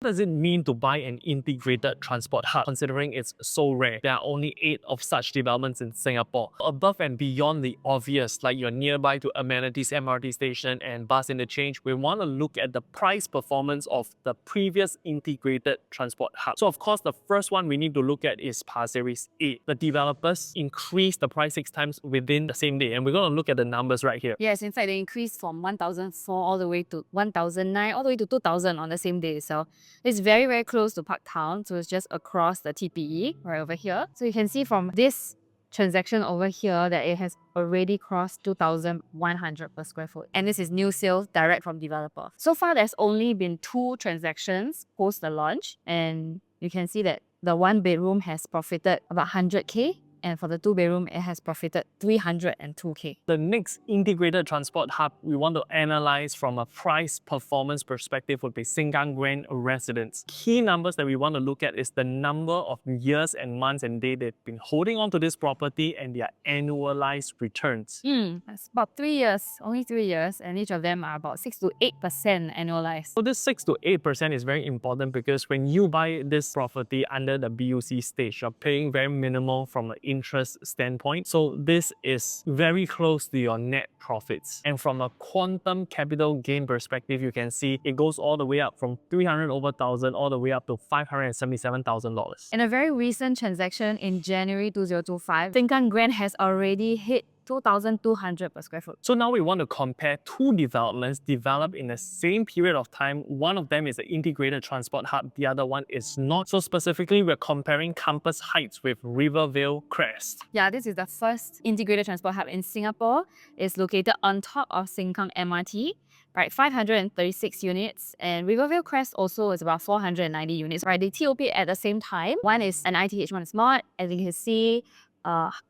does it mean to buy an integrated transport hub, considering it's so rare? There are only 8 of such developments in Singapore. Above and beyond the obvious, like you're nearby to amenities, MRT station and bus interchange, we want to look at the price performance of the previous integrated transport hub. So of course, the first one we need to look at is Pasir Ris 8. The developers increased the price 6 times within the same day, and we're going to look at the numbers right here. Yes, in fact, they increased from 1,004 all the way to 1,009, all the way to 2,000 on the same day. So it's very, very close to Parktown. So it's just across the TPE right over here. So you can see from this transaction over here that it has already crossed 2,100 per square foot. And this is new sales direct from developer. So far, there's only been 2 transactions post the launch. And you can see that the 1-bedroom has profited about 100K. And for the 2-bedroom, it has profited 302K. The next integrated transport hub we want to analyze from a price performance perspective would be Sengkang Grand Residence. Key numbers that we want to look at is the number of years and months and days they've been holding on to this property and their annualized returns. That's about 3 years, only 3 years, and each of them are about 6 to 8% annualized. So this 6 to 8% is very important because when you buy this property under the BUC stage, you're paying very minimal from an interest standpoint. So this is very close to your net profits. And from a quantum capital gain perspective, you can see it goes all the way up from 300 over 1,000 all the way up to $577,000. In a very recent transaction in January 2025, Sengkang Grand has already hit 2,200 per square foot. So now we want to compare 2 developments developed in the same period of time. One of them is the integrated transport hub, the other one is not. So specifically, we're comparing Campus Heights with Rivervale Crest. Yeah, this is the first integrated transport hub in Singapore. It's located on top of Sengkang MRT. Right, 536 units, and Rivervale Crest also is about 490 units. Right, the TOP at the same time. One is an ITH, one is not. As you can see,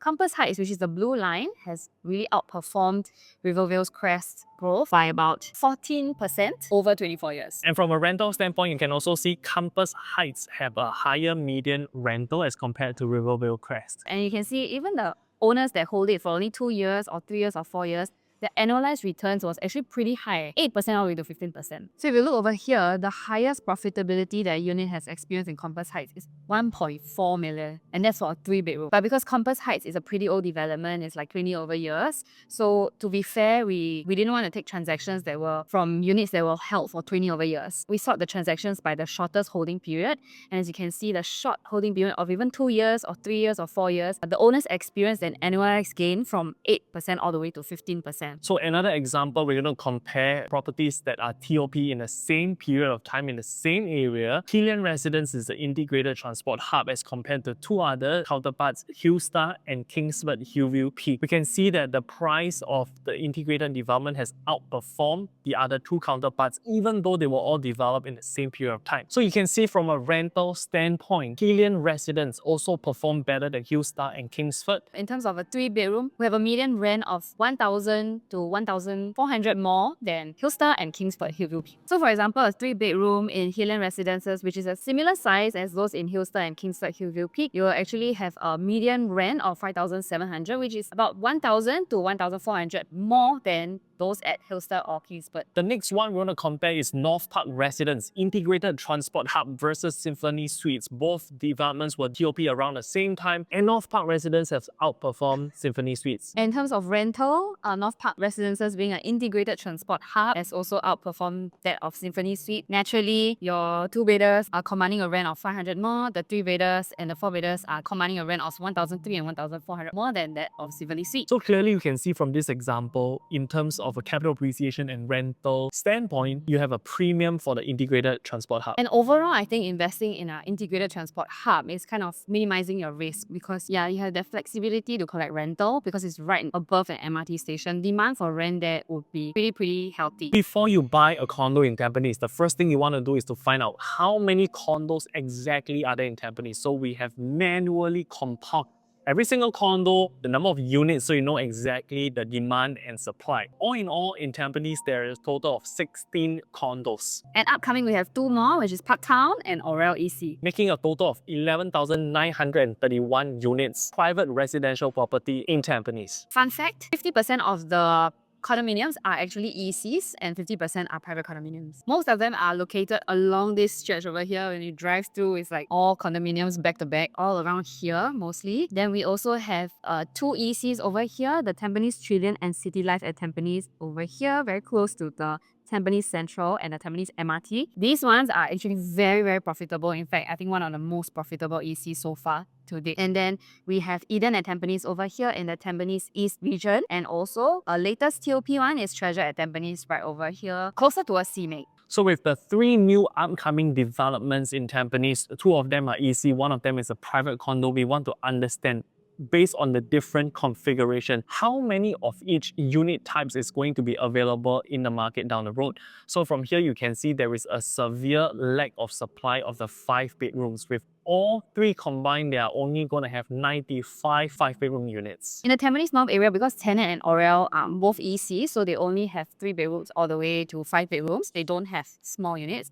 Campus Heights, which is the blue line, has really outperformed Rivervale's Crest growth by about 14% over 24 years. And from a rental standpoint, you can also see Campus Heights have a higher median rental as compared to Rivervale Crest. And you can see even the owners that hold it for only 2 years or 3 years or 4 years, the annualized returns was actually pretty high, 8% all the way to 15%. So if you look over here, the highest profitability that a unit has experienced in Campus Heights is 1.4 million, and that's for a 3-bedroom. But because Campus Heights is a pretty old development, it's like 20 over years, so to be fair, we didn't want to take transactions that were from units that were held for 20 over years. We sought the transactions by the shortest holding period, and as you can see, the short holding period of even 2 years or 3 years or 4 years, the owners experienced an annualized gain from 8% all the way to 15%. So another example, we're going to compare properties that are TOP in the same period of time in the same area. Hillion Residence is the integrated transport hub as compared to 2 other counterparts, Hillsta and Kingsford Hillview Peak. We can see that the price of the integrated development has outperformed the other 2 counterparts, even though they were all developed in the same period of time. So you can see from a rental standpoint, Hillion Residence also performed better than Hillsta and Kingsford. In terms of a 3-bedroom, we have a median rent of 1,000 to 1,400 more than Hillsta and Kingsford Hillview. So for example, a 3-bedroom in Hillion Residences, which is a similar size as those in Hillsta and Kingsford Hillview Peak, you will actually have a median rent of 5,700, which is about 1,000 to 1,400 more than those at Hillsta or Kingsford. The next one we want to compare is North Park Residence, integrated transport hub versus Symphony Suites. Both developments were TOP around the same time, and North Park Residence has outperformed Symphony Suites. In terms of rental, North Park Residences being an integrated transport hub has also outperformed that of Symphony Suite. Naturally, your 2-bedders are commanding a rent of 500 more, the 3-bedders and the 4-bedders are commanding a rent of 1,300 and 1,400 more than that of Symphony Suite. So clearly you can see from this example, in terms of a capital appreciation and rental standpoint, you have a premium for the integrated transport hub. And overall, I think investing in an integrated transport hub is kind of minimizing your risk because, yeah, you have the flexibility to collect rental because it's right above an MRT station. Demand for rent there would be pretty healthy. Before you buy a condo in Tampines, the first thing you want to do is to find out how many condos exactly are there in Tampines. So we have manually compiled every single condo, the number of units, so you know exactly the demand and supply. All in all, in Tampines, there is a total of 16 condos. And upcoming, we have 2 more, which is Parktown and Oral EC. Making a total of 11,931 units, private residential property in Tampines. Fun fact, 50% of the condominiums are actually ECs and 50% are private condominiums. Most of them are located along this stretch over here. When you drive through, it's like all condominiums back to back, all around here mostly. Then we also have two ECs over here, the Tampines Trilliant and CityLife at Tampines over here, very close to the Tampines Central and the Tampines MRT. These ones are actually very, very profitable. In fact, I think one of the most profitable ECs so far to date. And then we have Eden at Tampines over here in the Tampines East region. And also, our latest TOP one is Treasure at Tampines right over here, closer to a CMake. So with the 3 new upcoming developments in Tampines, 2 of them are EC, 1 of them is a private condo, we want to understand, based on the different configuration, how many of each unit types is going to be available in the market down the road. So from here, you can see there is a severe lack of supply of the 5 bedrooms. With all 3 combined, they are only going to have 95 5-bedroom units. In the Tampines North area, because Tenet and Oral are both EC, so they only have 3 bedrooms all the way to 5 bedrooms. They don't have small units.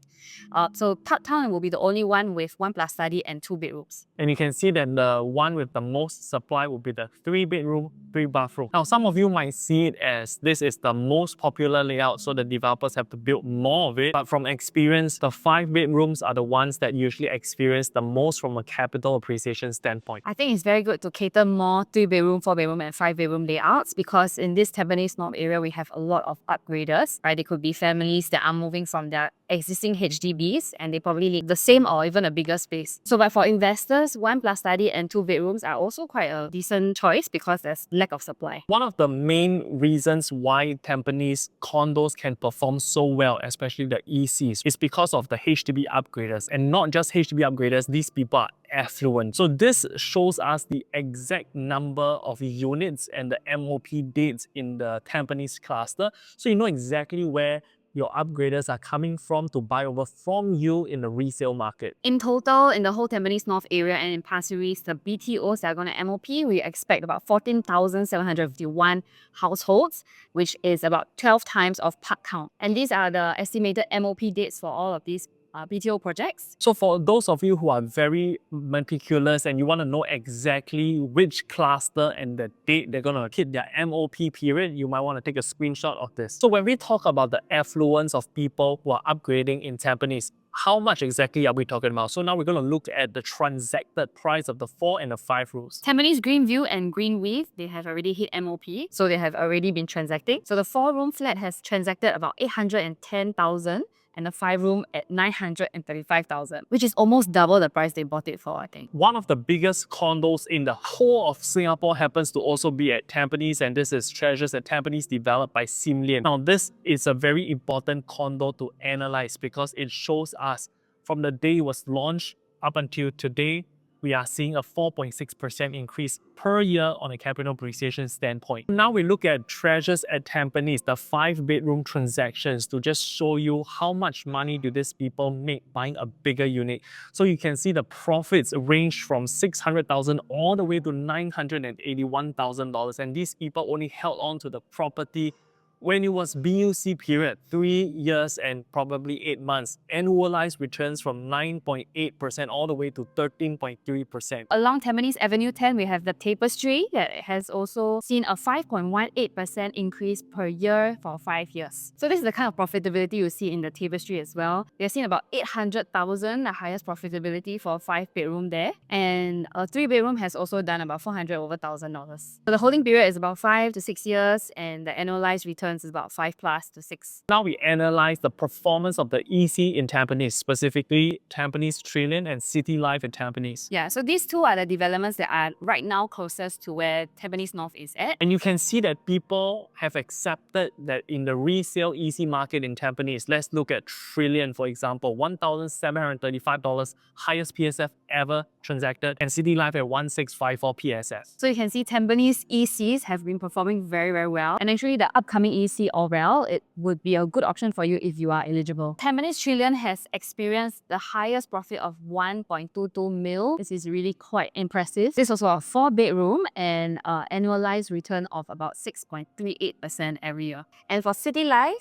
So Parktown will be the only one with 1 plus study and 2 bedrooms. And you can see that the one with the most supply will be the 3-bedroom, 3-bathroom. Now, some of you might see it as this is the most popular layout, so the developers have to build more of it. But from experience, the 5 bedrooms are the ones that usually experience the most from a capital appreciation standpoint. I think it's very good to cater more 3-bedroom, 4-bedroom and 5-bedroom layouts, because in this Tampines North area, we have a lot of upgraders, right? They could be families that are moving from their existing HDBs and they probably need the same or even a bigger space. So but for investors, 1 plus study and 2 bedrooms are also quite a decent choice because there's lack of supply. One of the main reasons why Tampines condos can perform so well, especially the ECs, is because of the HTB upgraders. And not just HTB upgraders, these people are affluent. So this shows us the exact number of units and the MOP dates in the Tampines cluster. So you know exactly where your upgraders are coming from to buy over from you in the resale market. In total, in the whole Tampines North area and in Pasir Ris, the BTOs that are going to MOP, we expect about 14,751 households, which is about 12 times of Parktown. And these are the estimated MOP dates for all of these BTO projects. So for those of you who are very meticulous and you want to know exactly which cluster and the date they're going to hit their MOP period, you might want to take a screenshot of this. So when we talk about the affluence of people who are upgrading in Tampines, how much exactly are we talking about? So now we're going to look at the transacted price of the 4 and the 5 rooms. Tampines GreenView and GreenWeave, they have already hit MOP, so they have already been transacting. So the 4-room flat has transacted about 810,000 and the 5-room at 935,000, which is almost double the price they bought it for, I think. One of the biggest condos in the whole of Singapore happens to also be at Tampines, and this is Treasures at Tampines developed by Hillion. Now, this is a very important condo to analyze because it shows us from the day it was launched up until today, we are seeing a 4.6% increase per year on a capital appreciation standpoint. Now we look at Treasures at Tampines, the 5-bedroom transactions, to just show you how much money do these people make buying a bigger unit. So you can see the profits range from 600,000 all the way to $981,000, and these people only held on to the property when it was BUC period, 3 years and probably 8 months. Annualized returns from 9.8% all the way to 13.3%. Along Tampines Avenue 10, we have the Tapestry that has also seen a 5.18% increase per year for 5 years. So this is the kind of profitability you see in the Tapestry as well. They've seen about 800,000, the highest profitability for a 5-bedroom there. And a 3-bedroom has also done about $400,000. So the holding period is about 5 to 6 years and the annualized return is about 5 plus to 6. Now we analyze the performance of the EC in Tampines, specifically Tampines Trilliant and CityLife in Tampines. Yeah, so these two are the developments that are right now closest to where Tampines North is at. And you can see that people have accepted that in the resale EC market in Tampines, let's look at Trilliant, for example, $1,735, highest PSF ever transacted, and CityLife at 1,654 PSF. So you can see Tampines ECs have been performing very, very well. And actually the upcoming EC Oral, it would be a good option for you if you are eligible. Tampines Trilliant has experienced the highest profit of 1.22 mil. This is really quite impressive. This is also a 4-bedroom and annualized return of about 6.38% every year. And for CityLife,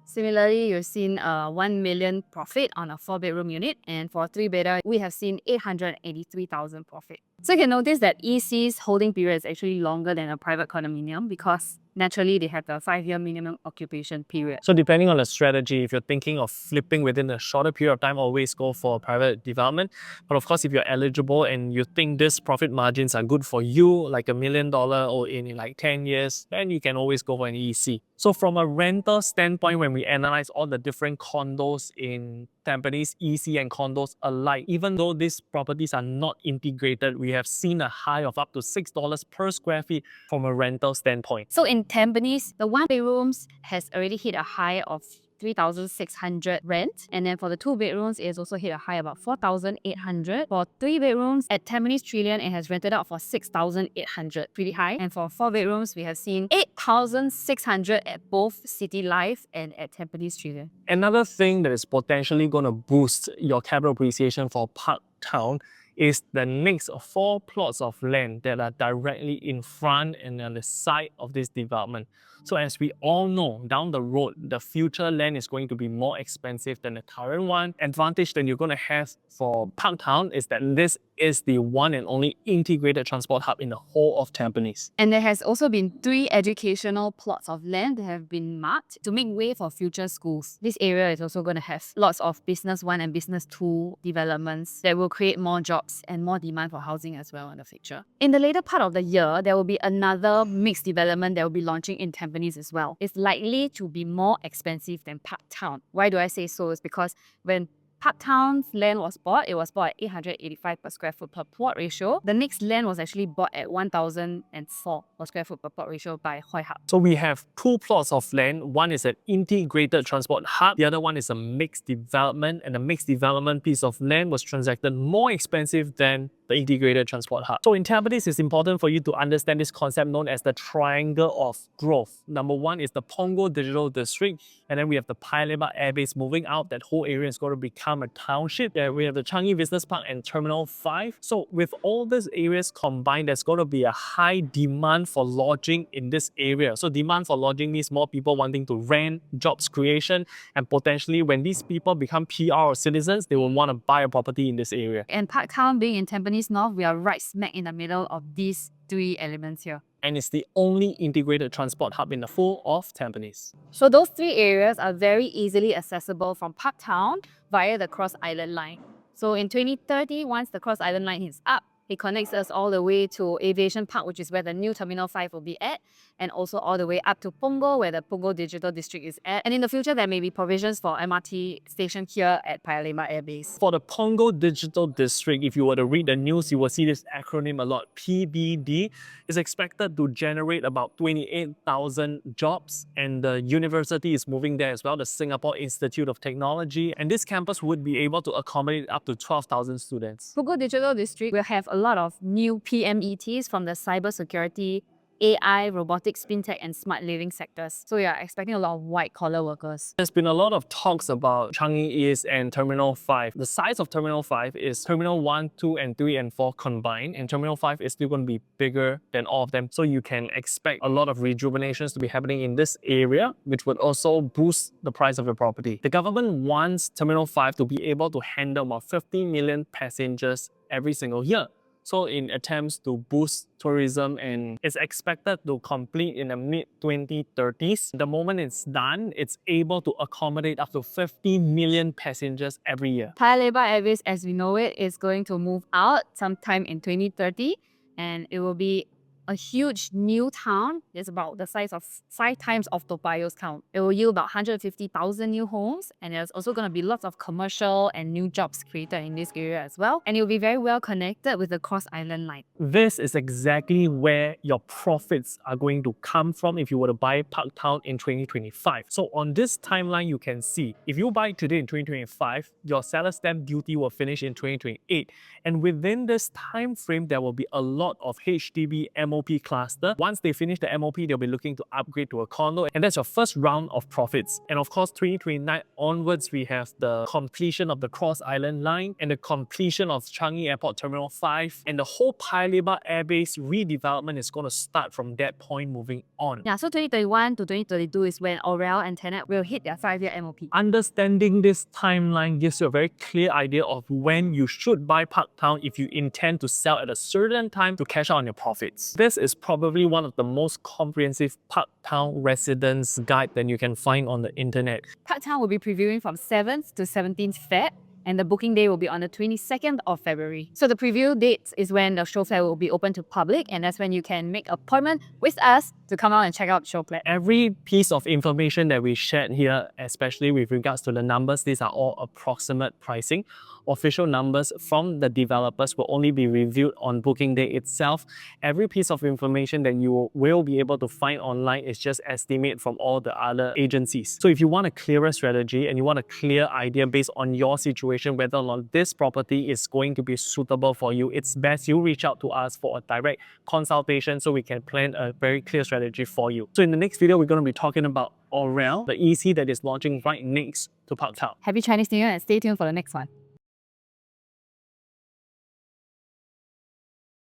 similarly, you've seen 1 million profit on a 4-bedroom unit, and for a 3-bedder, we have seen 883,000 profit. So you can notice that EC's holding period is actually longer than a private condominium because naturally they have the 5-year minimum occupation period. So depending on the strategy, if you're thinking of flipping within a shorter period of time, always go for private development. But of course, if you're eligible and you think this profit margins are good for you, like $1 million or in like 10 years, then you can always go for an EC. So from a rental standpoint, when we analyze all the different condos in Tampines, EC and condos alike, even though these properties are not integrated, we have seen a high of up to $6 per square feet from a rental standpoint. So in Tampines, the 1-bedrooms has already hit a high of 3,600 rent, and then for the 2 bedrooms it has also hit a high about 4,800. For 3 bedrooms at Tampines Trilliant, it has rented out for 6,800, pretty high. And for 4 bedrooms, we have seen 8,600 at both CityLife and at Tampines Trilliant. Another thing that is potentially going to boost your capital appreciation for Parktown is the next 4 plots of land that are directly in front and on the side of this development. So as we all know, down the road, the future land is going to be more expensive than the current one. Advantage that you're going to have for Parktown is that this is the one and only integrated transport hub in the whole of Tampines. And there has also been 3 educational plots of land that have been marked to make way for future schools. This area is also going to have lots of Business 1 and Business 2 developments that will create more jobs and more demand for housing as well in the future. In the later part of the year, there will be another mixed development that will be launching in Tampines as well. It's likely to be more expensive than Parktown. Why do I say so? It's because when Parktown's land was bought, it was bought at 885 per square foot per plot ratio. The next land was actually bought at 1,004 per square foot per plot ratio by Hoi Hub. So we have 2 plots of land. One is an integrated transport hub. The other one is a mixed development, and the mixed development piece of land was transacted more expensive than the integrated transport hub. So in Tampines, it's important for you to understand this concept known as the triangle of growth. Number 1 is the Punggol Digital District, and then we have the Paya Lebar Air Base moving out. That whole area is going to become a township. We have the Changi Business Park and Terminal 5. So with all these areas combined, there's going to be a high demand for lodging in this area. So demand for lodging means more people wanting to rent, jobs creation, and potentially when these people become PR or citizens, they will want to buy a property in this area. And Parktown being in Tampines North, we are right smack in the middle of these 3 elements here. And it's the only integrated transport hub in the full of Tampines. So those 3 areas are very easily accessible from Parktown via the Cross Island Line. So in 2030, once the Cross Island Line is up, it connects us all the way to Aviation Park, which is where the new Terminal 5 will be at, and also all the way up to Punggol, where the Punggol Digital District is at. And in the future, there may be provisions for MRT station here at Paya Lebar Air Base. For the Punggol Digital District, if you were to read the news, you will see this acronym a lot. PDD is expected to generate about 28,000 jobs, and the university is moving there as well, the Singapore Institute of Technology. And this campus would be able to accommodate up to 12,000 students. Punggol Digital District will have a lot of new PMETs from the cybersecurity, AI, robotics, fintech, and smart living sectors. So we are expecting a lot of white-collar workers. There's been a lot of talks about Changi East and Terminal 5. The size of Terminal 5 is Terminal 1, 2, and 3, and 4 combined, and Terminal 5 is still going to be bigger than all of them. So you can expect a lot of rejuvenations to be happening in this area, which would also boost the price of your property. The government wants Terminal 5 to be able to handle about 15 million passengers every single year. So in attempts to boost tourism, and it's expected to complete in the mid-2030s. The moment it's done, it's able to accommodate up to 50 million passengers every year. Paya Lebar Air Base, as we know it, is going to move out sometime in 2030, and it will be a huge new town. It's about the size of 5 times of Toa Payoh's town. It will yield about 150,000 new homes, and there's also going to be lots of commercial and new jobs created in this area as well. And it will be very well connected with the Cross Island Line. This is exactly where your profits are going to come from if you were to buy Parktown in 2025. So on this timeline, you can see if you buy today in 2025, your seller stamp duty will finish in 2028. And within this time frame, there will be a lot of HTB MOU MOP cluster. Once they finish the MOP, they'll be looking to upgrade to a condo, and that's your first round of profits. And of course, 2029 onwards, we have the completion of the Cross Island Line and the completion of Changi Airport Terminal 5, and the whole Paya Lebar Airbase redevelopment is going to start from that point moving on. Yeah, so 2031 to 2032 is when Oral and Tenet will hit their 5-year MOP. Understanding this timeline gives you a very clear idea of when you should buy Parktown if you intend to sell at a certain time to cash out on your profits. This is probably one of the most comprehensive Parktown residence guide that you can find on the internet. Parktown will be previewing from 7th to 17th Feb, and the booking day will be on the 22nd of February. So the preview date is when the show flat will be open to public, and that's when you can make an appointment with us to come out and check out show flat. Every piece of information that we shared here, especially with regards to the numbers, these are all approximate pricing. Official numbers from the developers will only be reviewed on booking day itself. Every piece of information that you will be able to find online is just estimate from all the other agencies. So if you want a clearer strategy and you want a clear idea based on your situation, whether or not this property is going to be suitable for you, it's best you reach out to us for a direct consultation so we can plan a very clear strategy for you. So in the next video, we're going to be talking about Oral, the EC that is launching right next to Parktown. Happy Chinese New Year and stay tuned for the next one.